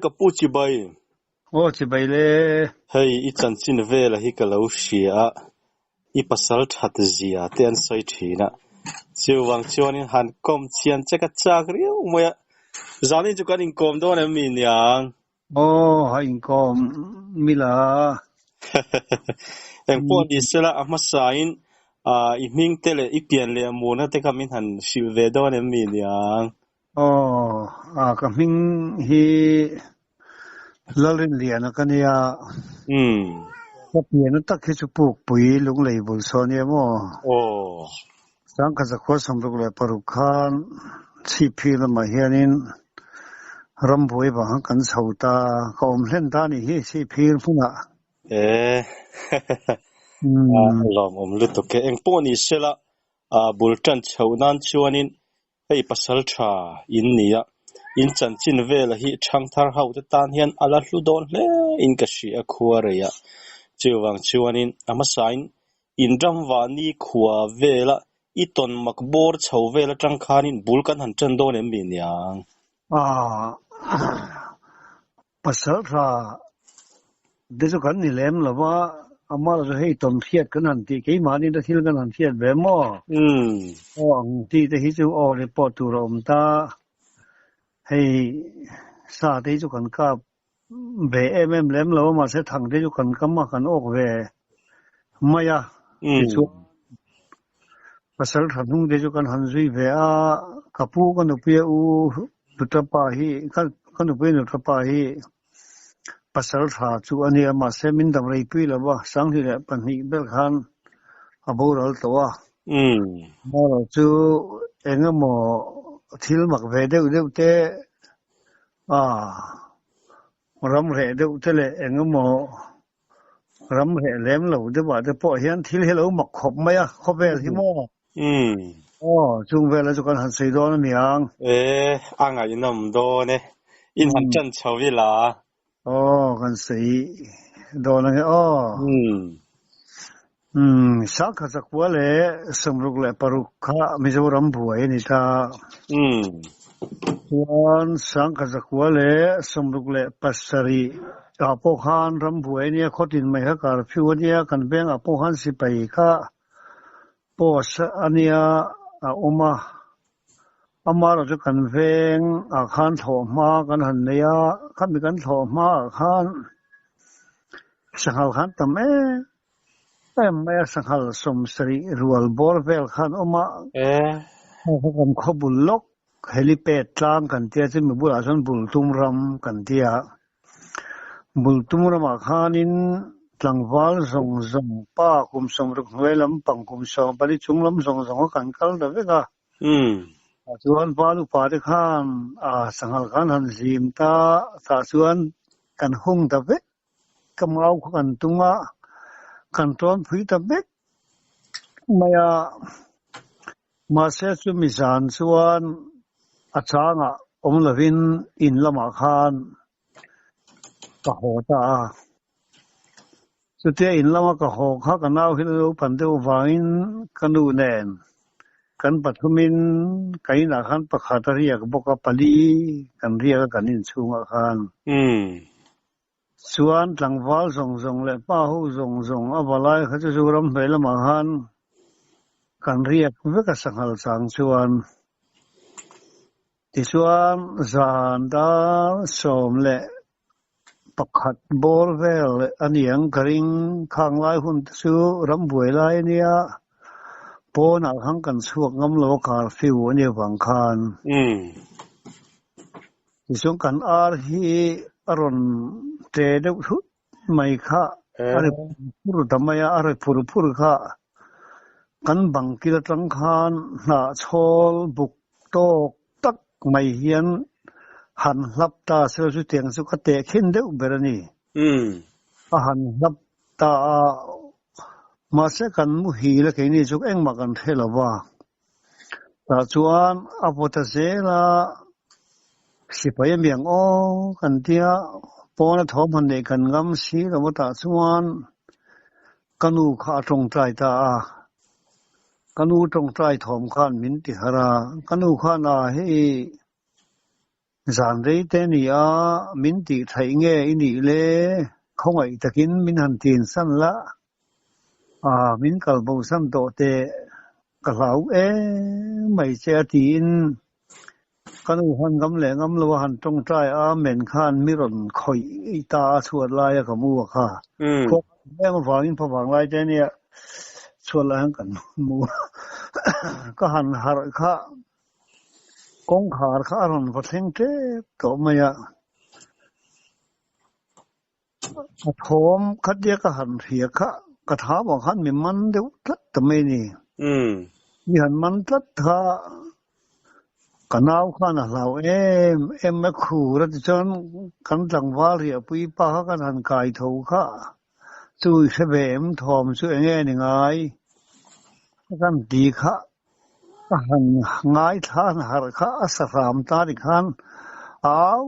ka pu chi bai chi bai le hei I chan chin vela hi ka lo shia I pasal that zia te an sai thina chiwang chuanin han kom chian cheka chak riu moya zani chu kan in kom do na mi nyang hain kom mila eng po di sela ama sain I ming tele I pian le amuna te kamin han shil ve do na mi nyang ka ming hi lalin lian kania ka pian tak hi chu puk pui lung lei bul so ne mo sang ka zakwa samruk le parukhan chi phi la ma hianin ramboi ba kan chauta kom hlen ta ni hi chi phi phuna lom lu to ke eng po ni sela bultan chaunan chuanin hei pasal tha in nia in chan chin vela hi thang thar hau te tan hian ala hlu don hle in ka shi a khuareya chiwang chuanin ama sain in ramwa ni khuwa vela I ton makbor chho vela tangkhanin bulkan han chan don em mi nyang pasal tha desu kan ni lem lawa ama la hei ton thiat kan han ti ke ma ni da thil kan han thiat be mo ang ti te hi chu le po tu rom ta hei sa te chu kan ka be lem lawa ma se thang te chu kan kam ma kan ok ve maya ti chu pasal thanung de chu kan han zui ve kapu kan pe u tutapa hi kan pe no tapa hi pasal tha chu ani ma se min dam rei pi lawa sang hi le pan hi bel khan aboral to mo chu engamo thil mak ve de te ram re de te le engamo ram re lem lo de ba de po hian thil helo mak khop maya khop ve hi mo chung ve la chu kan han sei do na miang anga inam do ne in han chan chawi la kan sei do na he sa kha zakwa le samruk le parukha mizoram buai ni ta chuan sang kha zakwa le samruk le pasari apo khan ram buai ni khotin mai ha kar phiu ni kan beng apo khan si pai kha pos ania ama ro kan veng khan thoma kan han nia khan mi kan thoma khan sanghal khan tam maya sanghal somsri rual borvel khan kan khobul lok helipad tlang kan tia chin mi bul asan bultum ram kan tia bultum ram khanin tlangwal zong pa kum somruk hwelam pangkum som pali chunglam zong kan kal da veka chuan palu pa de khan sanghal khan han zim ta chuan kan hung da ve kamau kan tunga kan ton phui ta ve maya ma se chu mi zan chuan achanga omlavin in lama khan ka hota chu te in lama ka ho kha kanau hilo pandeu wangin kanu nen kan pathumin kaina khan pakhatariak boka pali kan ria kan in chunga khan chuan tlangwal zong le pa hu zong awalai kha chu ram velama khan kan riak veka sanghal sang chuan ti chuan zan da som le pakhat bor vel aniang karing khang lai hun chu ram buai lai nia pona hang kan chuak ngam lo kar fiu ani wang khan ti chung kan ar hi aron te de mai kha are pur damaya are pur kha kan bangkil tang khan na chol buk tok tak mai hian han hlap ta se chu tiang chu ka te khin de berani han hlap ta ma se kan mu hi la ke ni chu eng ma kan thelawa ta chuan apota zela sipai miang kan tia pona thom han ne kan ngam si lo ta chuan kanu kha tong trai ta kanu tong trai thom khan min ti hara kanu khan hi zan rei te ni a min ti thai nge ini le khongai takin min han tin san la min kal bo san to te ka lau mai che tin kan han gam le ngam lo han tong trai men khan mi ron khoi ta chuat lai ka mu kha koแม่มาฟังพอฟังไว้เจเนี่ยชวนแล้วกันมูก็หันหาค่ะกงขาค่ะอรอนพอเซ็งเตตอมายะโถมคัดเดียก็หันเสียค่ะกระถาบอกหันมีมันเดี๋ยวตัดตะไม่นี่มีหันมันตัดท่ากันเอาข้านะเราแม่ครูรัตจนกันจังวาเรียปุยป้ากันหันกายเท่าค่ะสู้เสเบมทอมสู้แง่นี่ไงกันดีค่ะหันง่ายท่านหาค่ะสรามตาดิคัน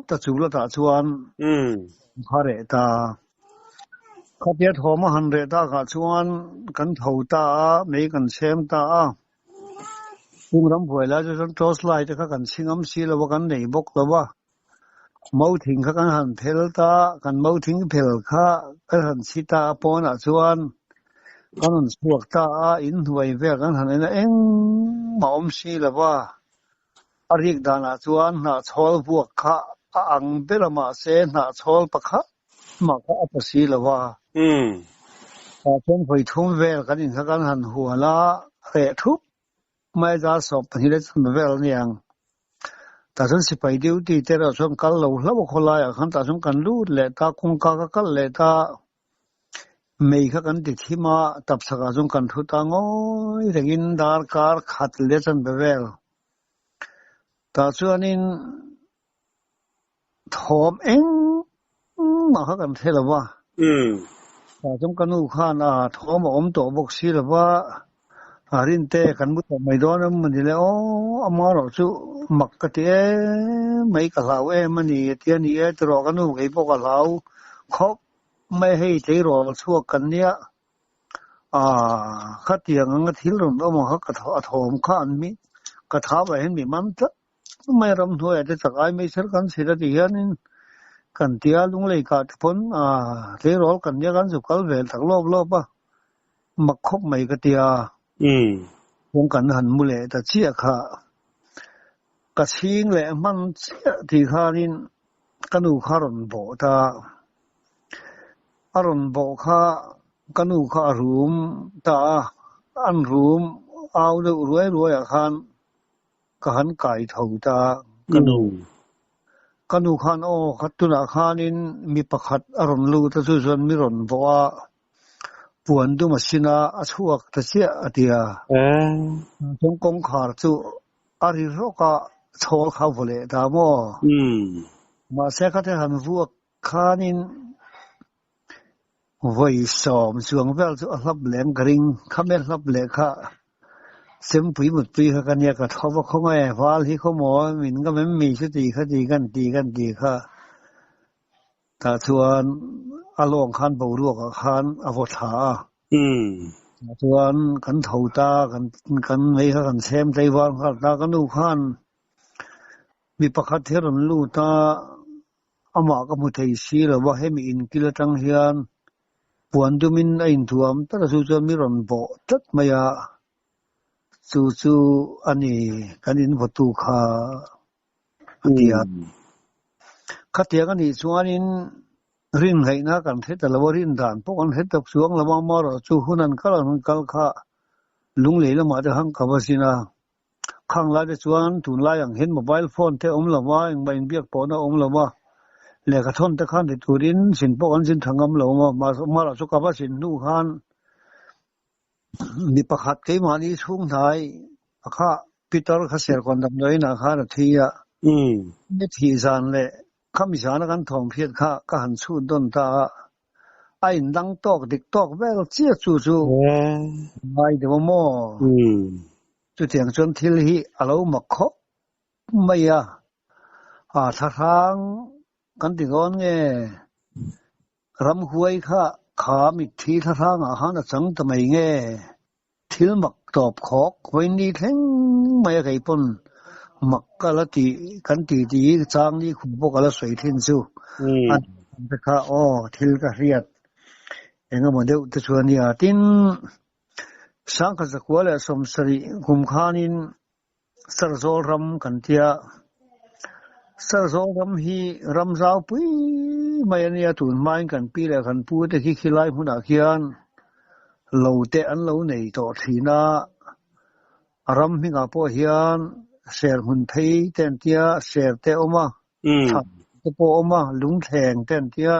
ตะจูละตะชวนพระเรตาเขาเดียทอมหันเรตากะชวนกันเท่าตาไม่กันเชมตาพุ่งรำหวยแล้วจะต้องโจสไลจะกันชิงอำชีแล้วกันไหนบกแล้วว่าเมาทิ้งกันหันเพลตากันเมาทิ้งเพลค่ะกันหันชิตาปอนชวนกันหันสวกตาอินหวยเวกันหันนั่นเมาอำชีแล้วว่าอริกดานาชวนน่ะชอลพวกค่ะอังเบลมาเสน่ะชอลปะค่ะมาค่ะอปสีแล้วว่าพอเพิ่นไปทุ่มเวกันอินกันหันหัวละเตะทุบไม่จะสอบที่ได้สมเวลเนี่ยแต่ฉันสิไปดิวตีแต่เราชมกันเราแล้วว่าคนลายขันแต่ชมกันรูดเลยตาคงกากกันเลยตาไม่ค่ะกันติดที่มาตับสกัดชมกันทุตังโอ้ยแต่กินดาร์คาร์ขัดเลยสมเวลแต่ส่วนนี้ทอมมาค่ะกันเท่าว่าแต่ชมกันอุคานทอมอมตัวบกชีแล้วว่ารินเตกันบุตรไม่โดนมันดิเลยอามาเราสู้มักกะเตไม่กะลาวมันนี่เตียนี่ตรอกันนู่ไอ้พวกลาวเขาไม่ให้ใจรอชั่วกันเนี่ยคัดเตียงงั้นทิ้งลงเอามากะถมข้านมีกะถาไว้เห็นมีมันซะไม่รำถวยแต่สักไอ้ไม่เสกันสิระเดียนี่กันเตียลุงเลยกะพ้นใจรอกันเนี่ยกันสุกลเวลทั้งรอบป่ะมักคบไม่กะเตียวงกันหันมุเลตะเจียค่ะกะชิงแหละมันเสียที่คานินกะนูคารอนโบตาอารอนโบค่ะกะนูคารุมตาอันรุมเอาเดรวยๆคันกะหันไก่เท่าตากะนูคันคัดตุนาคานินมีประคัดอารอนลูตะซุส่วนมีรอนบ่ว่าปวนตุมาสินาอชวกตะเสียอติยาจงกงขาจุอาริโรกะโชเข้าบ่เลยตามมาเสกะเทหันพวกคานินไว้สอมสวงเวลจุรับแหลงกริงคาเมรับเลคะเสมปุยหมดปีกันเนี่ยก็ทบว่าเขาไงวาลที่เขาหมอมินก็ไม่มีสติคดีกันตีค่ะถ้าชวนอารมณ์คันบ่รู้ก็คันอวถาส่วนกันเท่าตากันไม่กันแซมใจวางคันตากันดูคันมีประคัดเทรนลูตาอามาก็มุทัยสีแล้วว่าให้มีอินกิลตังเฮียนปวนตุมินอินทวมตระสู้ๆมีรอนบ่ตัดมายาสู้ๆอันนี้กันอินประตูคาเตียคัดเตียกันนี่ส่วนนี้รินให้นะกันเทตละวรินดานพวกอันเทตสวงละมารจูหุนันกะลันกะคะลุงเหลละมาจะหังกะบสินะข้างลาจะสวนทุนลาอย่างเห็นโมบายโฟนเทอมละว่าอย่างใบเบียกปอนะอมละว่าเลกะทนตะคันที่ตุรินสินพวกอันสินทางอมละมาสุกะบสินนูคันมีประคัดไกมานี่ชุงไทยคะปีเตอร์คาเซร์คนดำน้อยนะคะทีอ่ะนี่ทีซานเลยคำวิจารณ์กันท่องเที่ยวค่ะก็หันสู้ต้นตาไอ้ดังตอกเด็กตอกแววเจี๊ยจู่ๆไม่เดี๋ยวมั่วจุดเถียงจนทิลฮีอารมณ์มักคบไม่ท่าทางกันติกอนไงรำหวยค่ะขามิทีท่าทางอาหารสังทำไมไงทิลมักตอบขอกไว้นี่แท้งไม่ไก่ปน มักกะละติกันติดีจางนี่คุบกะละสวยทินซูอันตะคะทิลกะเรียดเองก็บ่ได้ตะชวนนี่ตินสังกะสะกัวละสมสริกุมคานินสรโซรัมกันเตียสรโซรัมฮีรัมซาวปุยมายเนี่ยตุนไม้กันปีละกันปูตะคิไลหุนาเคียนโลเตอันโลในตอทีนารัมมิงาโปเฮียนเสียหุนไทยเต็นเตียเสียเตอมาตะโปอมาลุงแทงเต็นเตีย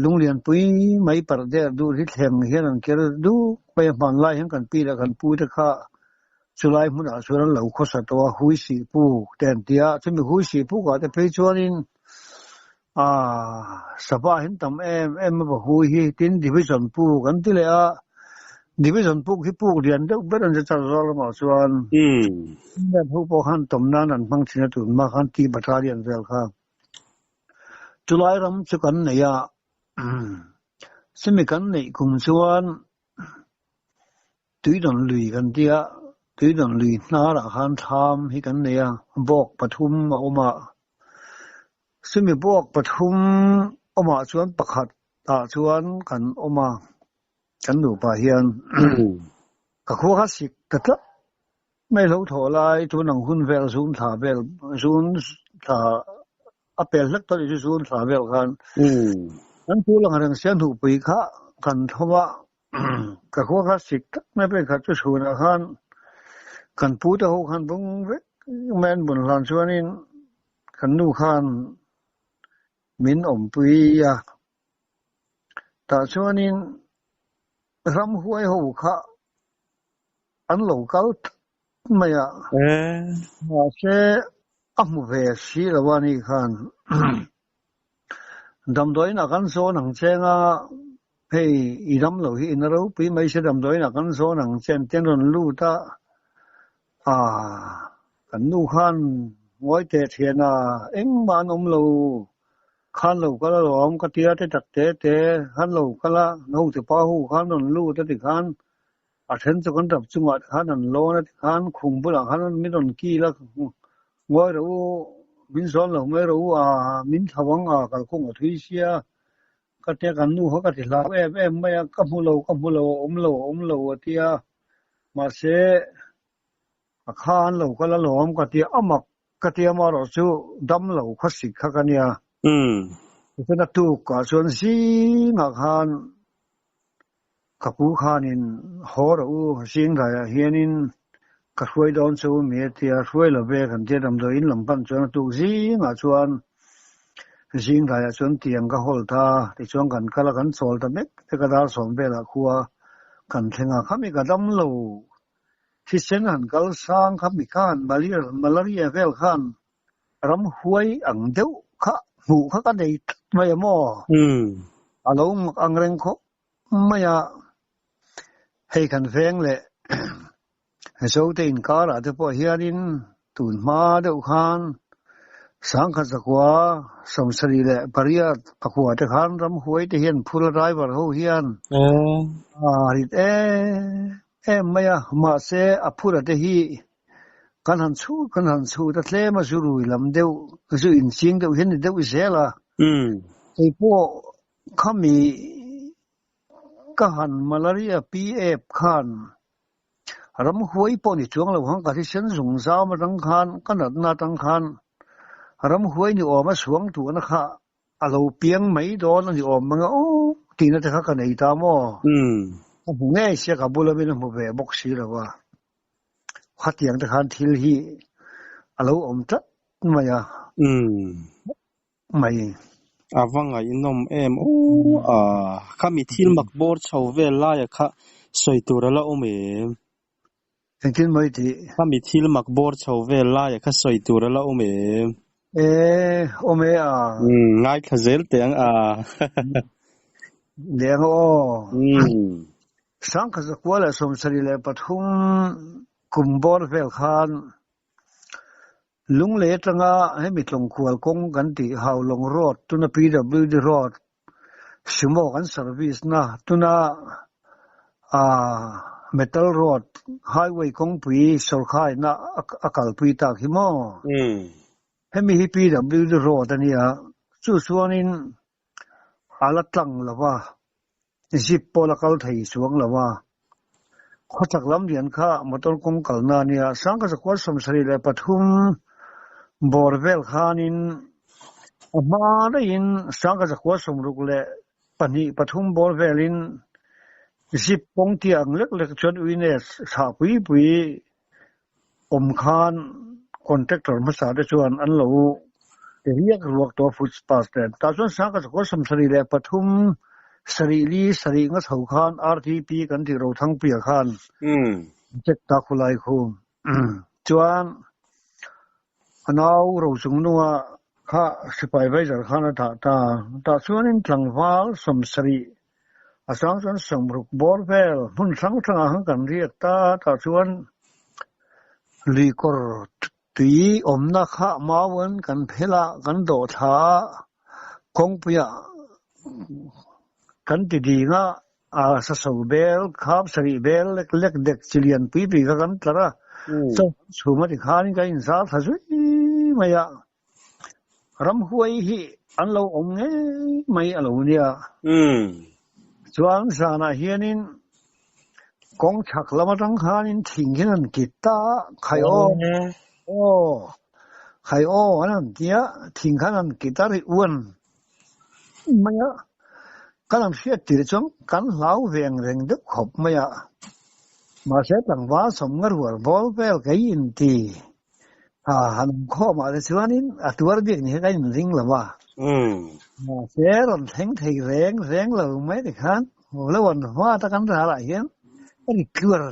ลุงเรียนปุยไม่ปรเดดูที่แทงเฮียนันเกรดูไปมันไล่หันกันปีละกันปูตะคะสุไลมุนอาสุรันเหล่าข้อสัตว์หุยสีปูเต็นเตียจะมีหุยสีปูก็จะไปชวนินสภาเห็นตำเอ็มมาบอกหุยตินดิวิชันปูกันที่เลยดิวิชันปูที่ปูเรียนเด็กเบ็ดอันจะจัดรอละมาส่วนแบบผู้ปกครองตำนานนั้นบางทีนะตุนมาขันตีบัตรเรียนเวลค่ะจุไลรำสุกันเนี่ยสมัยกันในกลุ่มส่วนตุยดอนลุยกันเดียตุยดอนลุยน่ารักขันทำให้กันเนี่ยบอกปฐุมออกมาซึ่งมีบอกปฐุมออกมาส่วนประคัดส่วนกันออกมากันดูป่าเฮียนกับคู่คลาสสิกแต่ละไม่รู้เท่าไรตัวหนังหุ่นเวลซูนถาเวลซูนถาอเปลเล็กตัวที่ซูนถาเวลกันนั้นตัวหลังเรื่องเสียงถูกปีค่ะกันเพราะว่ากับคู่คลาสสิกไม่เป็นขัดจุดศูนย์กันกันพูดแต่หัวกันบุ้งแมนบุญหลานส่วนนี้กันดูกันมินอมปีอ่ะแต่ส่วนนี้รำห้วยหูค่ะอันหลงเก้าไม่อ่ะมาเช่อมุเวสีละวันนี้กันดำดอยนักกันโซนังเชงอ่ะเฮ้ยอีดำเหล่าที่อินเราปีไม่ใช่ดำดอยนักกันโซนังเชงเจ้าหนุ่มลูตากันดูขันงอยเตะเทียนเอ็งมานมเราขันเราก็ละหลอมก็เตี้ยเตะตัดเตะขันเราก็ละนูจะป้าหูขันนนลูตะติขันอาเทนจะกันดับจังหวัดขันนันโลนะติขันคุมบุหลังขันไม่โดนกี้ละงอยเรามินซ้อนเราไม่รู้มินทวังกันคงอธิเชียก็เตะกันดูเขาก็ติลาไม่กับหูเราอมเราเตี้ยมาเสข้านเราก็ละหลอมก็เตียมักก็เตียมารสูดำเราคลาสสิกค่ะกันเนี่ยเป็นตุกก็ส่วนสีงักหานกับผู้ขานินหอเราสิงได้เฮียนินก็ช่วยดอนสูเมียเตียช่วยละเวกันเตียดำโดยอินลำพันส่วนตุกสีงักส่วนสิงได้ส่วนเตียงก็ฮอลตาที่ช่วงกันก็ละกันโซลตะเม็กแต่ก็ดาสองเวลาครัวกันเทงเขามีก็ดำเราที่เส้นหันกัลสร้างครับมีข้านมาเรียเวลข้านรำหวยอังเดียวข้าหมูข้ากันได้ไม่หม้ออารมณ์อังเรงเขาไม่ให้กันแฝงเลยโซเตนการ์ดพอเฮียรินตุนมาเดียวข้านสังขสกว่าสมศรีเลยปริยัติขวดข้านรำหวยที่เห็นพูดร้ายว่าเขาเฮียนริดไม่มาเสอพูดแต่ที่กันหันสู้แต่เล่มาสู้รุยลำเดียวสู้อินสิงเดียวเห็นเดียวอิเสละไอ้พวกเขามีกันมาลาเรียปีขันรำหวยปนิจวงเราหังกัที่เส้นสงสารมาตั้งขันกันนัดนาตั้งขันรำหวยนี่ออกมาสวงตัวนะคะเราเปียงไม่โดนนี่ออกมาโอ้ทีนั้นจะกันไอ้ตามผมง่ายเสียกับบุรุษเป็นผู้แบบบอกสิแล้วว่าขัดอย่างทหารทิลฮีเราจัดไม่ไม่วังไงนมข้ามีทิลมักบอร์ชาวเวลล่าค่ะสวยตัวละโอเมทิลไม่ที่ข้ามีทิลมักบอร์ชาวเวลล่าค่ะสวยตัวละโอเมโอเมง่ายขเซลเตียงเดี๋ยวสังขสกวาละสมศรีเลยปฐุมกุมบอร์เวลคานลุงเล็ดงาให้มีลงขวลกงกันติหาวลงรถตุนพีดับบิวดีรถสมอกันเซอร์วิสนะตุนา metal road highway kong pui sarkai na akal pui ta ki mo hemi hi PW road ania chu suanin alatlang lawa zip polakal thai suang lawa khotak lam lian kha motor kong kalna nia sang ka kwa somsari le pathum borvel khanin ama da in sang ka kwa somruk le pani pathum borvelin zip pong tiang lek chon uine sa pui om khan contractor ma sa de chuan an lo riak ruak to footpath ta chuan sang ka kwa somsari le pathum sarili sari nga thau khan RTP kan ti ro thang pia khan check ta khulai khu chuan anau ro chung nuwa kha supervisor khan ta chuan in tlangwal somsari asang chuan somruk borvel hun sang hang kan riak ta chuan likor tui omna kha mawan kan phela kan do tha kongpia kan ti di nga sa sobel khap sari bel lek dek chilian pi ka kan tlara so chuma ti khan ka in sa thasu maya ram huai hi an lo om nge mai alo nia chuan sana hianin kong chak lama tang khanin thinghian kita khayo anan tia thingkhanan kitari uan maya kanam siat ti chong kan lau veng reng duk khop maya ma se tang wa som ngar war bol pel kai in ti han kho ma le chuanin atuar bik ni kai ring lawa ma se ron theng thei reng lo mai ti khan lo wan wa ta kan ra la hian ani klur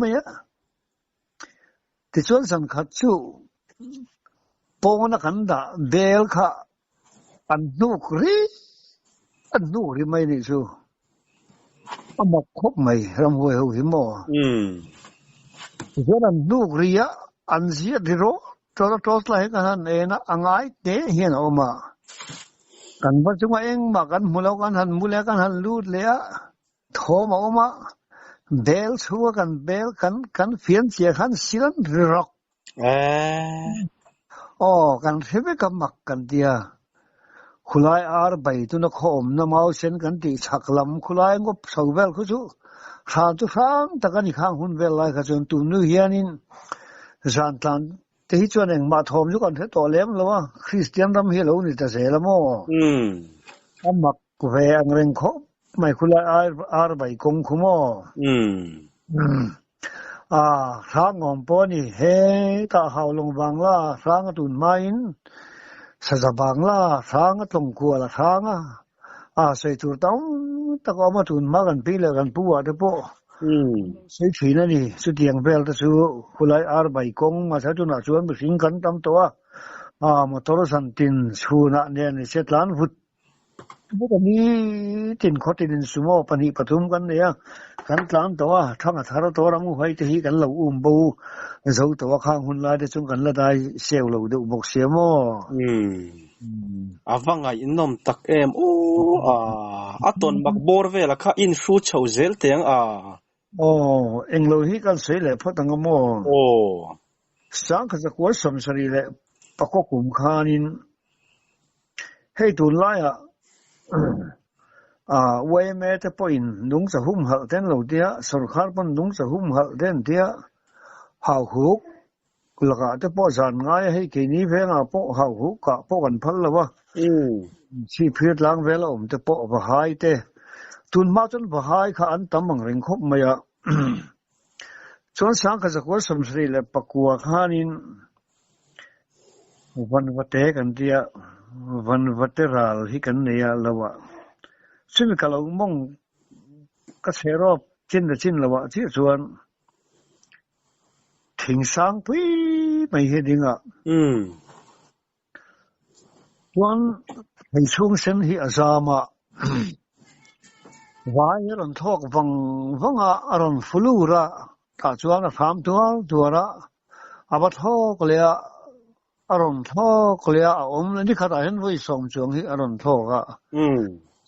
maya ti chuan san khat chu pona kan da bel kha an nuk ri an nu ri mai ni chu amak khop mai ram hoi ho hi mo an nu ri ya an zia diro to lai ka han ena angai te hian oma kan ba chunga eng ma kan mulo kan han mule kan han lut le a thoma oma bel chu kan bel kan fian chia khan silan rock kan hebe ka mak kan dia khulai ar bai tu na khom na mau sen kan ti chaklam khulai ngop sobel khu chu han tu sang takani khang hun vel lai ka chon tu nu hianin zan tan te hi chuan eng ma thom ju kan the to lem lawa Christian ram hi lo ni ta se lamo amak ve ang reng kho mai khulai ar bai kong khumo sang ngom po ni he ta haw long bangla sang tun main sa bangla sang tong ku la sang sei tur tang ta ko ma tun ma kan pi le kan pu wa de po sei thui na ni su tiang bel ta su khulai ar bai kong ma sa tu na chuan bu sing kan tam to motor san tin chu na ne ni setlan hut bu ka ni tin khotin sumo pani pathum kan ne ya kan tlang to thang thar to ram hoi te hi kan lo bo zo to khang hun la de chung kan la dai sel lo de bok siamo avanga innom tak em aton bak bor vela kha in fu chau zel teng englo hi kan sei le photang mo sang kha za ko som sari le pakok kum khanin hei tu la ya way me te point nung sa hum hal ten lo dia sarkar pon nung sa hum hal ten dia hau huk laga te po zan ngai hei ke ni venga po hau huk ka po kan phal lawa chi phiat lang vela te po ba hai te tun ma chon ba hai kha an tamang reng khop maya chon sang ka za ko som sri le pakua khanin van vate kan dia van vateral hi kan ne ya lawa sin ka lo mong ka serop chin lawa chi chuan thing sang pui mai he dinga chuan hei chung sen hi azama vai ron thok wanga aron fulura ta chuan a pham tuara aba thok le aron thok le om ni khata hen voi som chung hi aron thoka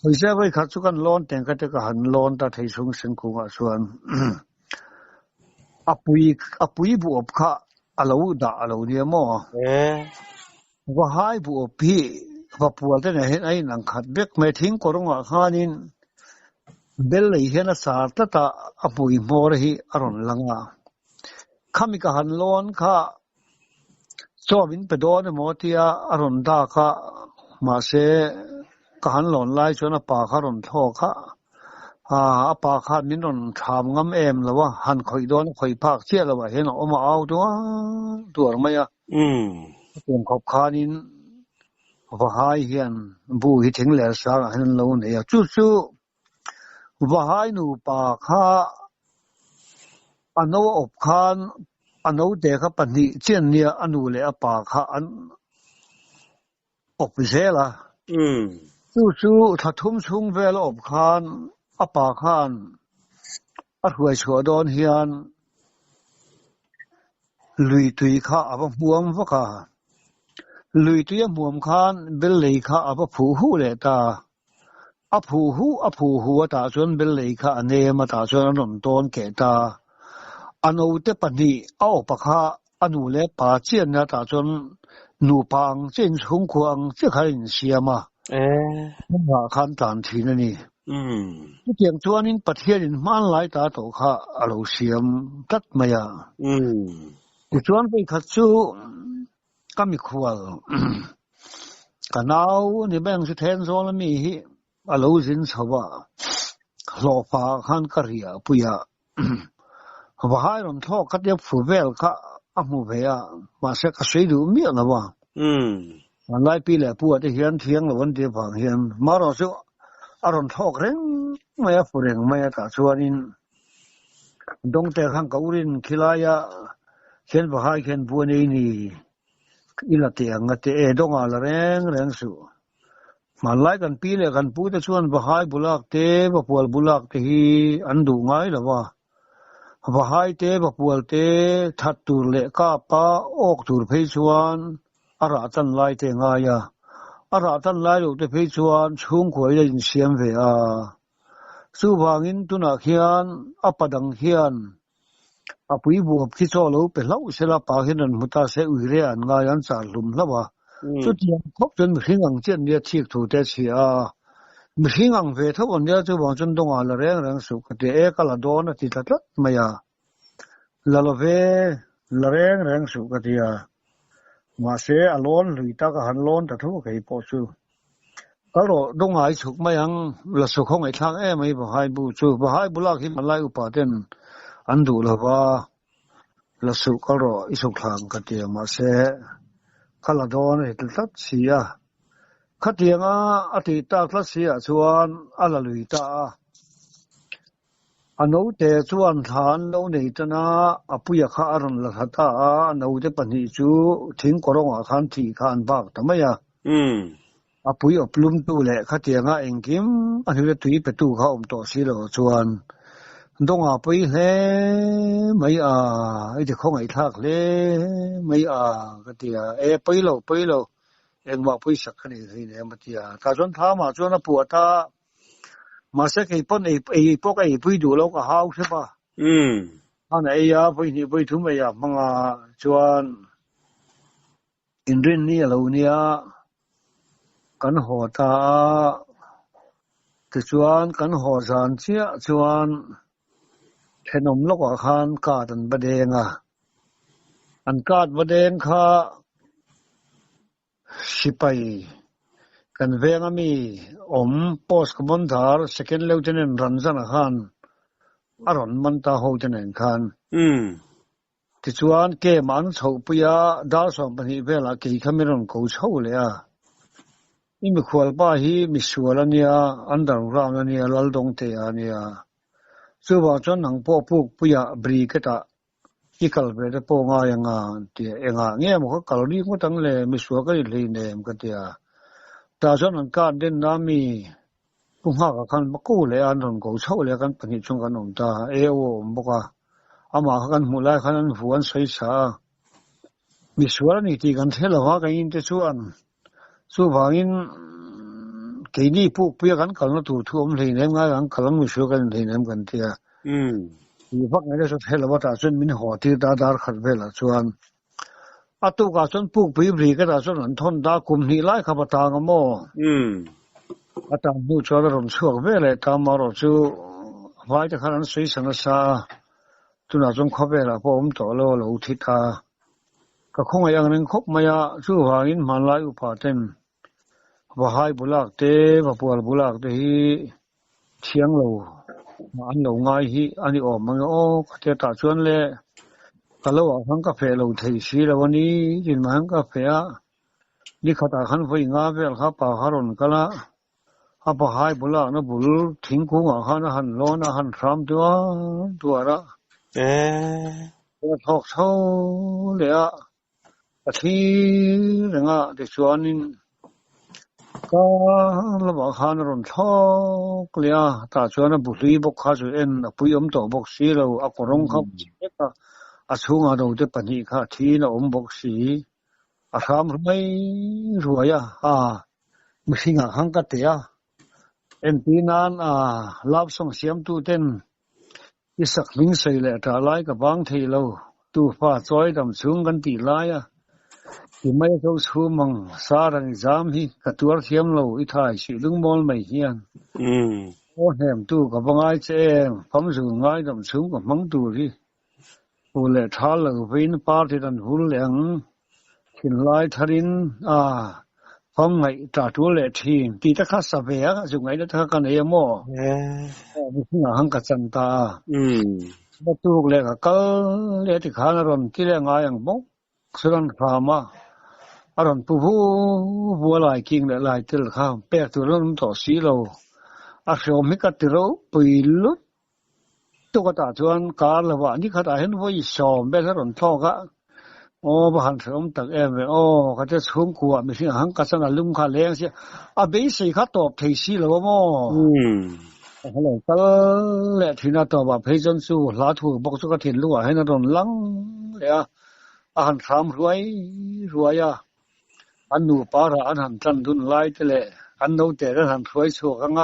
Hoi se vai khat chu kan lon teng ka te ka han lon ta thei sung sing ku nga chuan apui bu op kha alo da alo ni mo wa hai bu op hi wa pual te ne hen ai nang khat bek me thing koronga khanin bel lei hena sar ta apui mor hi aron langa khami ka han lon kha chawin pe don mo tia aron da kha ma se ka han lon lai chona pa kha ron tho kha pa kha min ron tham ngam em lawa han khoi don khoi phak che lawa hen oma au tur ma ya pen khop khanin wa hai hian bu hi thing le sa han lo ne ya chu wa hai nu pa kha ano op khan ano de kha pani chen nia anu le apa kha an op zela chu tha thum chung vel op khan apa khan a huai chho don hian lui tui kha aba muam wa ka lui tui muam khan bel lei kha aba phu hu le ta a phu hu ta chon bel lei kha ane ma ta chon ron ton ke ta ano te pani au pa kha anu le pa chen na ta chon nu pang chen chung khuang che khain siama ma khan tan thin ani tu tiang chuanin pathianin man lai ta to kha alo siam tat maya tu chuan pe khat chu kami khwal kanau ni bang se then zol mi hi alo zin chawa hlo pa khan karia puya wa hai ron tho khat ya fu vel kha amu ve ya ma se ka sei du mi na wa man lai pi le pu ate hian thiang lo wan te phang hian ma ro su aron thok reng maya fureng maya ta chuanin dong te khang kaurin khilaya khen wa hai khen bu nei ni ila te anga te e donga la reng su man lai kan pi le kan pu te chuan wa hai bulak te wa pual bulak te hi an du ngai la wa hai te wa pual te that tur le ka pa ok tur phei chuan ara tan lai te nga ya ara tan lai lo te phei chuan chung khoi le in siam ve a su wangin tuna khian apadang hian apui bu khi cho lo pe lau sela pa hin an muta se uire an nga yan cha lum lawa chu tiang khop chen hringang chen ne thik thu te chia hringang ve thawon ya chu wang chun donga la reng su ka te e kala don ti tatlat maya lalove la reng su ka tia ma se alon lui ta ka han lon ta thu kai po chu ka ro dongai chuk mayang la su khong ai thang e mai ba hai bu chu ba hai bulak hi malai upa ten an du la wa la su ka ro isuk thang ka tia ma se kala don e tlat sia khatianga ati ta tlat sia chuan ala lui ta ano te chuan than lo nei tana apuya kha aron la thata ano te pani chu thing koronga khan thi khan bak tamaya apui oplum tu le khatianga engkim anile tui petu kha om to silo chuan donga pui hle mai a ide khong ai thak le mai a katia e poilo engwa pui sakhani hine matia ta chon tha ma chon a puata ma se ke pon ei pok ei pui du lo ka hau se ba ana e ya pui ni pui thu me ya manga chuan inrin ni lo nia kan ho ta ti chuan kan ho zan chia chuan thenom lo ka khan ka dan badenga an kat badeng kha sipai kan venga mi om post commander second lieutenant ranjana khan aron manta ho tenen khan ti chuan ke man chho puya dal som pani vela ke khamiron ko chho le a imi khwal pa hi mi sualania underground ania laldong te ania chuwa chon nang po puk puya brigada ikal be de po nga yanga ti enga nge mo kalori ko tang le mi suwa ka le nem ka tia ta chon an kan den nami pungha ka khan maku le an ron ko chho le kan pani chung kan om ta e o boka ama kan mulai khan an huan sei sa mi suwa ni ti kan thela wa ka in te chuan su wangin ทีนี้พวกเปียกันกันตู่ท่วมเลยเนี่ยง่ายกันกำลังมีช่วยกันเลยเนี่ยกันเตียอีพักไหนได้สุดเฮลว่าตาส่วนมินหัวที่ดาขัดเวลาส่วนตุกาส่วนพวกปีบรีก็ตาส่วนนั้นทนดากุมนี่ไล่ขับตางมอตามผู้ช่วยรำช่วยเวลาตามมารจูไว้แต่ขนาดสุยสันสาตุน่าจงขับเวลาพอผมต่อเราอุทิศาก็คงอย่างนึงคบมายาชูหาอินมันไล่อุปาเต็มว่าให้บุลักเตว่าปวดบุลักเตฮีเชียงโลอันโลง่ายฮีอันนี้ออกมันโอ้เตตาชวนเลยก็แล้วว่าทั้งกาแฟโลไทยสีแล้ววันนี้กินมาทั้งกาแฟนี่เขาตาขันไฟงาเวลครับป่าฮารอนก็ละอาปให้บุลักนะบุลทิ้งกุ้งอาหารหันร้อนอาหารทำตัวละทอกเท่าเลยอ่ะที่เรื่องอ่ะเด็กชวนนี่ก็ระบบหารอนทอกเลยอ่ะตาชวนบุรีบกขาจุเอ็นปุยอมต่อบกสีเราอักรงครับก็อาช่วงเราจะปนิค่ะที่เราบกสีอาทำไม่รวยอ่ะไม่ใช่งานหังกัดเตียเอ็นปีนั้นรับส่งเสียมตู้เต้นอีสักลิงใส่แหละแต่ไล่กับบางทีเราตู้ฟ้าซอยดำสูงกันตีไล่ที่ไม่เข้าสู่มังสารันจามฮีกับตัวเทียมเราอีท้ายสิลุงมอลไม่เฮียนโอ้แหมตู้กับบางไอ้เจ้งพร้อมสูงง่ายดำสูงกับมังตู้ที่ผู้เล่ท้าเราวินปาร์ที่ดันหุ่นเหลียงขินไล่ทรินพร้อมไงตาตัวเล่ทีมตีตะคัสเบียสูงไงตะกันเอโม่มีหนังกัจันตาประตูเล็กก็เล็กที่ขานรอนที่เล็กง่ายอย่างบุกสรันพรามาอรอนผู้บัวลายกิ่งและลายติลข้ามแปกตัวนั้นต่อสีเราอาชมิกัติเราปีลุตุ๊กตาชวนการละว่านี่เขาได้เห็นว่าอีสอมแบบสรันทอกะโอ้บหันเสริมตักเอ็มโอ้เขาจะสูงกว่าไม่ใช่หังกัสนาลุงขาแรงเสียเบสิเขาตอบที่สีเราบ่ฮัลโหลก็แหละที่น่าตอบว่าเพจนสู้ลาถูกบอกสุกถิ่นรู้ว่าให้นรนลังเลยอาหาร3รวยอันนูปาระอันหันจันดุนไล่แต่ละอันโนแต่ละหันรวยโชกัง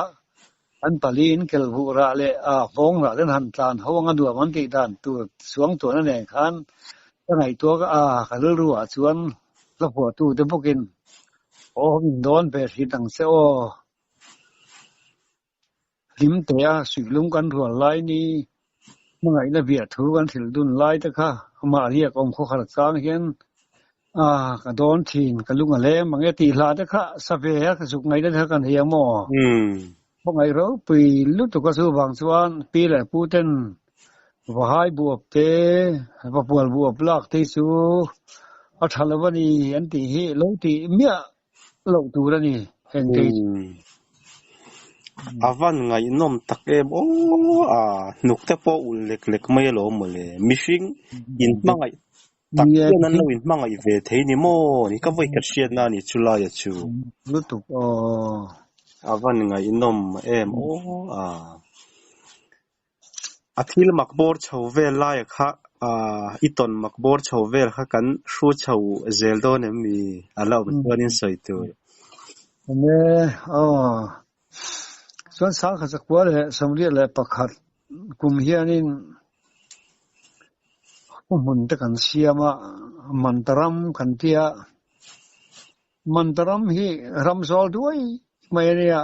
อันปลีนเกลหูระเลยฟงระหันจานเฮางันดัวมันติดานตัวสวงตัวนั่นเองคันจังไห้ตัวก็ก็รู้ว่าสวนละหัวตู้แต่บ่กินโอ้โดนไปที่ตังเซโอลิมเตะสิลุงกันทั่วไล่นี้เมื่อไงละเบียดถูกันสิดุนไล่ตะค่ะมาเรียกองค์ขลักสางเห็นก็โดนทีนก็ลุงอะไรมังยตีลาตะค่ะสะเวะก็สุกไงได้เท่ากันเฮียหมอบ่ไงเราปีลุตุก็สู้บางส่วนปีแหละผู้เต้นบ่ให้บวบเตบ่ปวดบวบลากที่สูเอาทันแล้ววันนี้อันติเฮโลติเมียโลตูแล้วนี่เห็นติavan ngai nom tak em nuk te po ul lek mai lo mo le mishing in mangai tak nan lo in mangai ve thei ni mo ni ka voi ka sian na ni chula ya chu lutuk avan ngai nom em athil makbor chhowe lai kha iton makbor chhowe kha kan shu chho zeldo ne mi ala buanin saitu neส่วนสาขาสักว่าเลยสมเด็จเลยประคัดกลุ่มเฮียนี่มันตะกันเสียมามันตรัมกันเตียมันตรัมฮีรำซอลด้วยไม่เนี่ย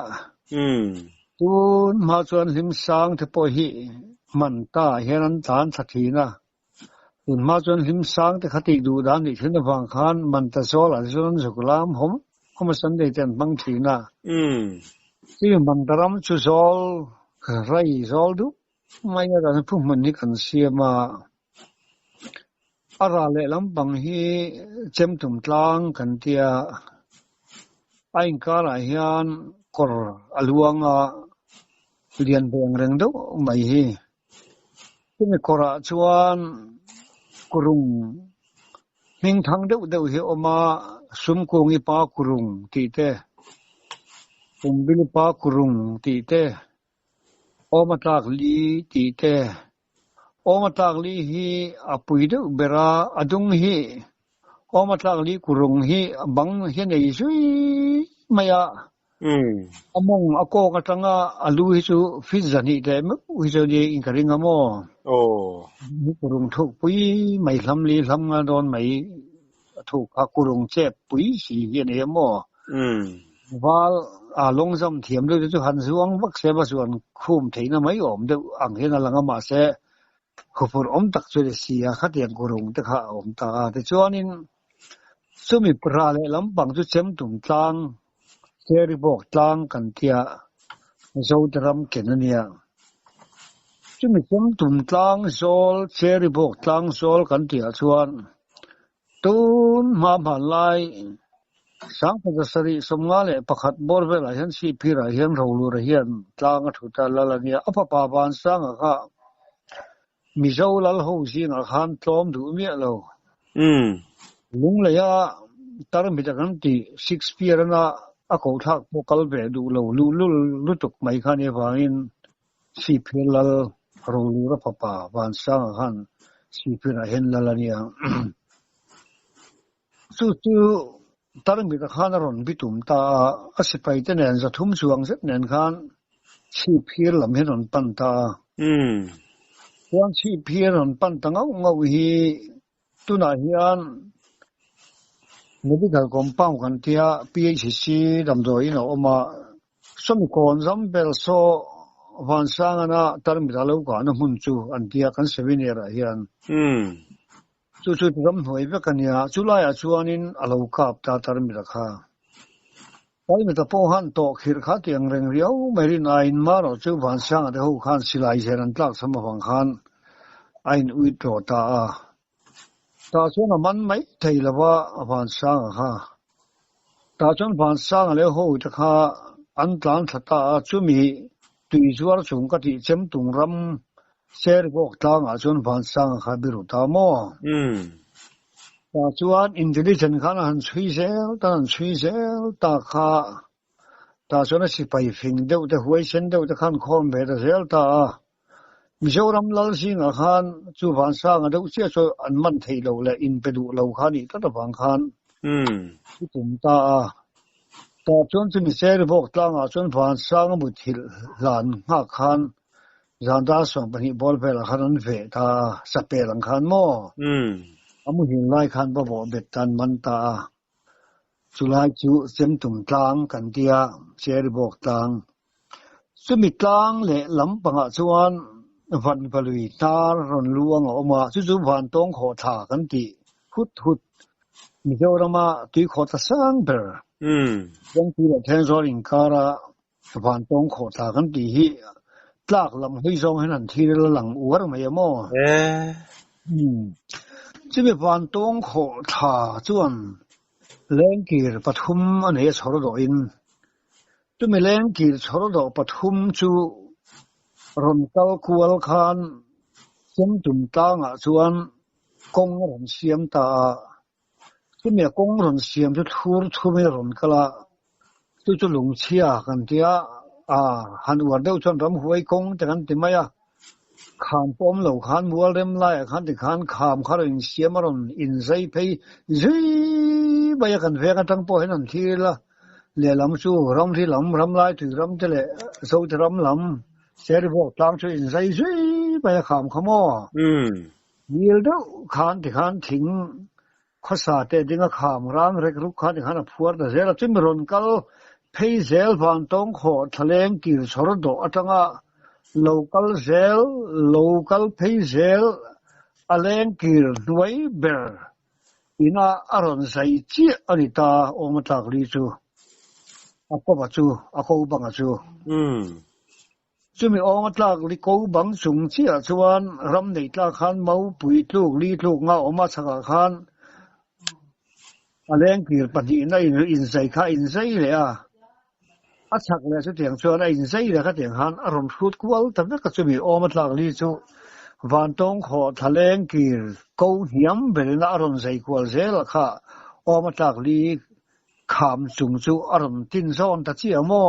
ตูนมาส่วนหิมสางที่ปอยฮีมันตาเฮนันฐานสักทีนะตูนมาส่วนหิมสางที่คติดูด้านที่ถึงฟังคานมันตะซอลอะไรส่วนสุกลามผมเขามาสันเดจันบางทีนะที่มันตรำชุซอลไรซอลดูไม่ได้กันพวกมันนี่กันเสียมาอะไรเลยลำบางฮีเจ็มตุ่มตลางกันเตียไอ้กาลายานกอร์อลวงเรียนเพียงเรื่องดูไม่ฮีที่มีกอร์ชวนกรุงมิงทางดูเหี่ยวมาสมกงอีปากรุงที่เตumbil pa kurung ti te o matak li ti te o matak li hi apui de bera adung hi o matak li kurung hi bang hi nei sui maya among ako katanga alu hisu fizani de mu hisu ni inkaringa mo ni kurung thuk pui mai hlamli hlamnga don mai thuk a kurung che pui si hi ne mo wal a longzam thiam le chu han suang wak se ba suan khum theina mai om de ang hena langa ma se khupur om tak chu le sia khatian kurung te kha om ta te chuanin sumi pra le lampang chu chem tum tlang seri bok tlang kan tia zodram kenania sumi chem tum tlang zol seri bok tlang zol kan tia chuan tun ma ma lai sang pasari somngale pakhat borvel hian si phira hian rolu ra hian tlang thuta lalania apa pa ban sang kha mizo lal ho jing a khan tlom du mi lo lung le ya tar mi ta kan ti 6 pier na a ko thak pokal ve du lo lu tuk mai khan e wain si phir lal rolu ra papa ban sang khan si phira hian lalania su tar mi ta khan ron bitum ta asipai te nen za thum chuang zet nen khan si phir lam hen ron pan ta wan si phir ron pan ta ngau hi tuna hian medical compound kan tia PHC damdoi no oma somi kon zambel so wan sangana tar mi ta lo ka na mun chu an tia kan sevinera hian chu ram hoi be kania chulaya chuanin alo kap ta tar mi ra kha pai mi ta po han to khir kha tiang reng riau merin ain ma ro chu wan sang de ho khan silai jeran tlak sam wang khan ain ui to ta chuan man mai thei lawa wan sang kha ta chuan wan sang le ho ta kha an tlan thata chu mi tui zuar chung ka ti chem tung ram ser bok tlang a chuan wan sang kha biru ta mo ta chuan intelligent khan han chui sel ta kha ta chuan si pai fing deuh te huai sen deuh te khan khom ve ta zel ta mizoram lal sing a khan chu wan sang a deuh che so an man thei lo le in pedu lo khan i ta wang khan tum ta chuan chu mi ser bok tlang a chuan wan sang mu thil lan nga khan zanda song pani bol vel khan ve ta sapelang khan mo amu hin lai khan bo bet tan man ta chulai chu sem tum tlang kan tia ser bok tlang sumi tlang le lampanga chuan van palui tar ron luang oma chu van tong kho tha kan ti hut mizorama tui kho ta sang ber yang ti le then zo ring kara van tong kho tha kan ti hi tlak lam hui zong han thi le lang uar mai mo chu be van tong kho tha chuan lengkir pathum ane chhor do in tu me lengkir chhor do pathum chu ron kal kual khan sem tum tanga chuan kong ron siam ta chu me kong ron siam chu thur thu me ron kala chu lung chia kan tia han war deuh chuan ram huai kong te kan ti maya kham pom lo khan mual rem lai khan ti khan kham kharin siam ron in zai phei zui baya kan ve ka tang po hen an thila le lam chu ram thi ram lai tu ram te le so te ram lam ser bo tang chu in zai zui baya kham khamo yil do khan ti khan thing khosa te dinga kham rang rek ru khan ti khan phuar da zela chim ron kal phei zel van tong kho thaleng ki chhor do atanga local phei zel aleng ki nuai ber ina aron sai chi anita omatak li chu ako bang chu chumi omatak li ko bang sung chi a chuan ram nei tla khan mau pui tluk li tluk nga oma chaka khan aleng ki pati na in sai kha in sai le a chak le chu tiang chuan a in sai le kha tiang han aron khut kwal ta ka chumi omatak li chu van tong kho thaleng kir ko hiam belna aron zai kwal zel kha omatak li kham chung chu aron tin zon ta chi amo